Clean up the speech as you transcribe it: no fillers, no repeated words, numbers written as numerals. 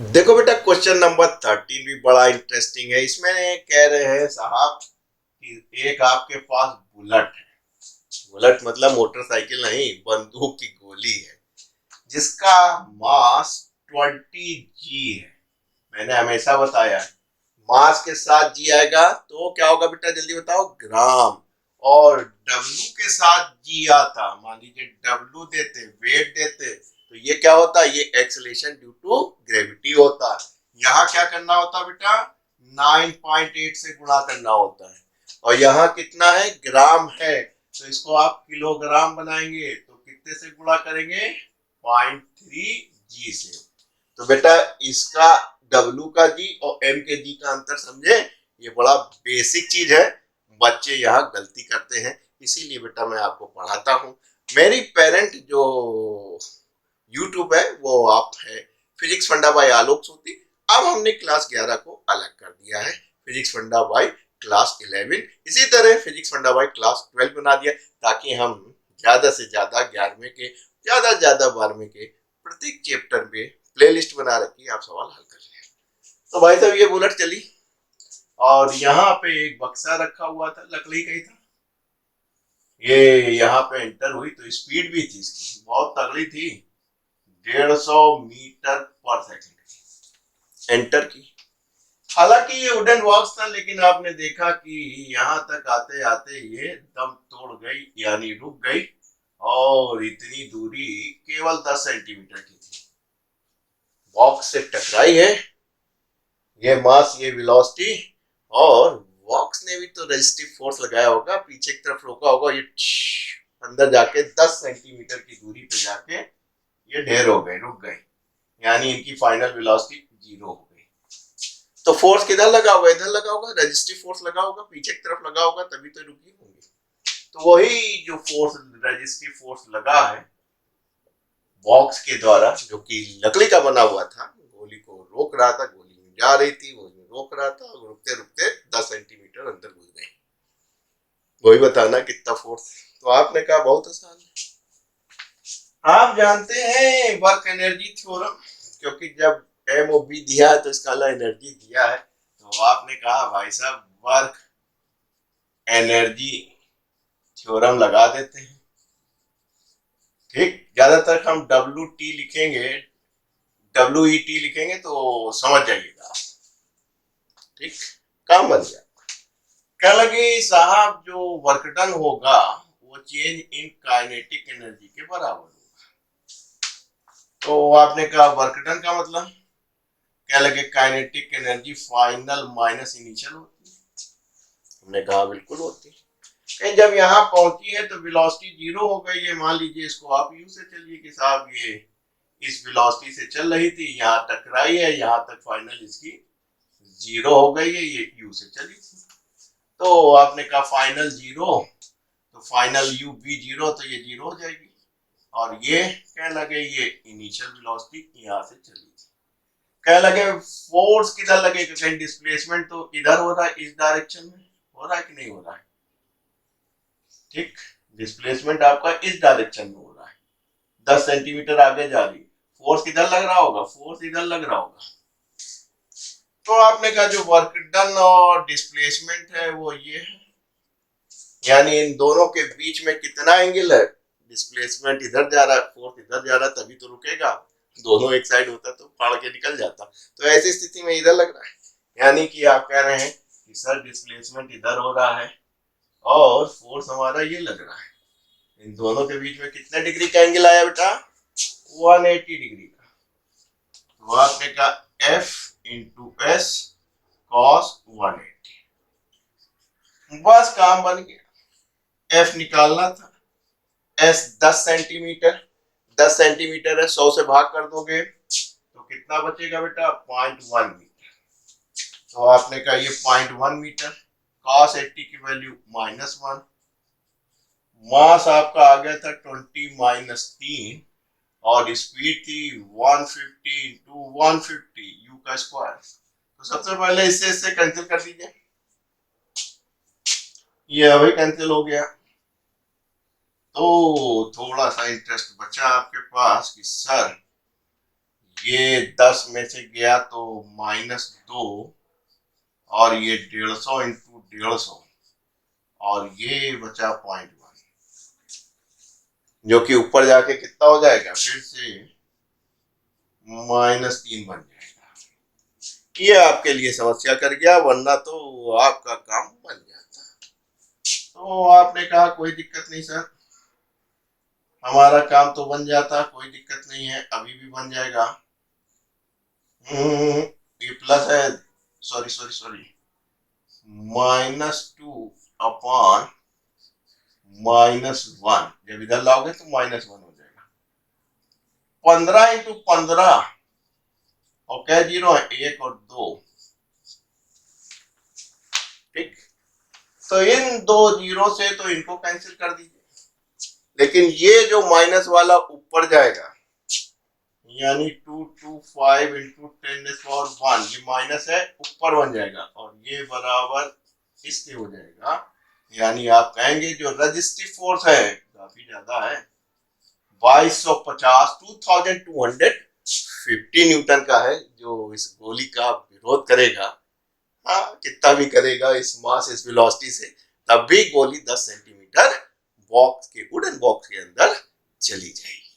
देखो बेटा, question number 13 भी बड़ा इंटरेस्टिंग है। इसमें कह रहे हैं साहब कि एक आपके पास बुलेट है। बुलेट मतलब मोटरसाइकिल नहीं, बंदूक की गोली है, जिसका मास 20 जी है। मैंने हमेशा बताया, मास के साथ जी आएगा तो क्या होगा बेटा, जल्दी बताओ। ग्राम। और डब्लू के साथ जी आता, मान लीजिए डब्लू देते, वेट देते, तो ये क्या होता है, ये एक्सेलेरेशन ड्यू टू ग्रेविटी होता है। यहाँ क्या करना होता बेटा, 9.8 से गुणा करना होता है। और यहाँ कितना है, ग्राम है, तो इसको आप किलोग्राम बनाएंगे तो कितने से गुणा करेंगे, 0.3 जी से। तो बेटा इसका डब्लू का जी और एम के जी का अंतर समझे, ये बड़ा बेसिक चीज है। बच्चे यहाँ गलती करते हैं, इसीलिए बेटा मैं आपको पढ़ाता हूँ। मेरी पेरेंट जो यूट्यूब है वो आप है फिजिक्स फंडा बाय आलोक सूती। अब हमने क्लास 11 को अलग कर दिया है, फिजिक्स फंडा बाय क्लास 11। इसी तरह फिजिक्स फंडा बाय क्लास 12 बना दिया, ताकि हम ज्यादा से ज्यादा 11वें के, ज्यादा से ज्यादा 12वें के प्रत्येक चैप्टर में प्लेलिस्ट बना रखी है, आप सवाल हल कर लें। तो भाई साहब ये बुलेट चली, और यहाँ पे एक बक्सा रखा हुआ था, लकड़ी का ही था। ये यहाँ पे एंटर हुई तो स्पीड भी थी इसकी, बहुत तगड़ी थी, 150 मीटर पर सेकंड एंटर की। हालांकि ये वुडन बॉक्स था, लेकिन आपने देखा कि यहाँ तक आते आते ये दम तोड़ गई, यानी रुक गई। और इतनी दूरी केवल 10 सेंटीमीटर की थी, बॉक्स से टकराई है। ये मास, ये वेलोसिटी, और बॉक्स ने भी तो रेजिस्टिव फोर्स लगाया होगा, पीछे की तरफ रोका होगा, ये अंदर जाके 10 सेंटीमीटर की दूरी पे जाके ये ढेर हो गए, रुक गए, यानी इनकी फाइनल वेलोसिटी 0 हो गई। तो फोर्स किधर लगा होगा, इधर लगा होगा, रेजिस्टिव फोर्स लगा होगा, पीछे की तरफ लगा होगा, तभी तो रुकी होंगी। तो वही जो फोर्स, रेजिस्टिव फोर्स लगा है बॉक्स के द्वारा, जो कि लकड़ी का बना हुआ था, गोली को रोक रहा था, गोली जा रही थी, वो रोक रहा था, और रुकते रुकते 10 सेंटीमीटर अंदर घुस गए। वही बताना कितना फोर्स। तो आपने कहा बहुत आसान है। आप जानते हैं वर्क एनर्जी थ्योरम, क्योंकि जब एम ओ बी दिया है तो स्कालर एनर्जी दिया है, तो आपने कहा भाई साहब वर्क एनर्जी थ्योरम लगा देते हैं। ठीक, ज्यादातर हम डब्ल्यू टी लिखेंगे, डब्ल्यू ई टी लिखेंगे तो समझ जाइएगा। ठीक, काम बन गया। क्या लगे साहब, जो वर्क डन होगा वो चेंज इन काइनेटिक एनर्जी के बराबर होगा। तो आपने कहा वर्क डन का मतलब क्या लगे, kinetic energy final minus initial होती है। हमने कहा बिल्कुल होती है। कहीं जब यहाँ पहुंची है तो वेलोसिटी 0 हो गई है, मान लीजिए इसको आप यू से चलिए कि साहब ये इस वेलोसिटी से चल रही थी, यहाँ टकराई है, यहाँ तक फाइनल इसकी 0 हो गई है, ये यू से चली थी। तो आपने कहा फाइनल 0, तो फाइनल यू भी 0, तो ये 0 हो जाएगी। और ये क्या लगे, ये इनिशियल वेलोसिटी यहाँ से चली थी। क्या लगे फोर्स किधर लगेगा, कहीं डिस्प्लेसमेंट तो इधर हो रहा है, इस डायरेक्शन में हो रहा है कि नहीं हो रहा है। ठीक, डिस्प्लेसमेंट आपका इस डायरेक्शन में हो रहा है, 10 सेंटीमीटर आगे जा रही है, फोर्स किधर लग रहा होगा, फोर्स इधर लग रहा होगा। तो आपने कहा जो वर्क डन और डिस्प्लेसमेंट है वो ये है, यानी इन दोनों के बीच में कितना एंगल है, डिस्प्लेसमेंट इधर जा रहा है, फोर्स इधर जा रहा है, तभी तो रुकेगा। दोनों एक साइड होता तो फाड़ के निकल जाता। तो ऐसी स्थिति में इधर लग रहा है, यानी कि आप कह रहे हैं कि सर डिस्प्लेसमेंट इधर हो रहा है और फोर्स हमारा ये लग रहा है। इन दोनों के बीच में कितने डिग्री का एंगल आया बेटा, 180 डिग्री का। तो आपने कहा एफ इंटू एस कॉस 180, बस काम बन गया। एफ निकालना था, एस 10 सेंटीमीटर, 10 सेंटीमीटर है, 100 से भाग कर दोगे तो कितना बचेगा बेटा, 0.1 मीटर। तो आपने कहा ये 0.1 मीटर, कॉस 80 की वैल्यू -1, मास आपका आ गया था 20 - 3, और स्पीड थी 150 इंटू 150 यू का स्क्वायर। तो सबसे पहले इससे कैंसिल कर दीजिए, ये अभी कैंसिल हो गया। तो थोड़ा सा इंटरेस्ट बचा आपके पास कि सर ये 10 में से गया तो -2 और ये 150 इंटू 150 और ये बचा 0.1 जो कि ऊपर जाके कितना हो जाएगा फिर से -3 बन जाएगा। ये आपके लिए समस्या कर गया, वरना तो आपका काम बन जाता। तो आपने कहा कोई दिक्कत नहीं सर, हमारा काम तो बन जाता, कोई दिक्कत नहीं है, अभी भी बन जाएगा। ये प्लस है, सॉरी सॉरी सॉरी, -2 अपॉन -1, जब इधर लाओगे तो -1 हो जाएगा। 15 इंटू 15 और क्या जीरो है, 1 और 2, ठीक। तो इन दो जीरो से तो इनको कैंसिल कर दीजिए, लेकिन ये जो माइनस वाला ऊपर जाएगा, यानी 225 इंटू 10⁻1, ये माइनस है, ऊपर बन जाएगा और ये बराबर इसके हो जाएगा। यानी आप कहेंगे जो रजिस्टिव फोर्स है काफी ज्यादा है, 2250 2250 न्यूटन का है, जो इस गोली का विरोध करेगा। हाँ, कितना भी करेगा इस मास इस वेलोसिटी से, तब भी गोली 10 सेंटीमीटर बॉक्स के वुडन बॉक्स के अंदर चली जाएगी।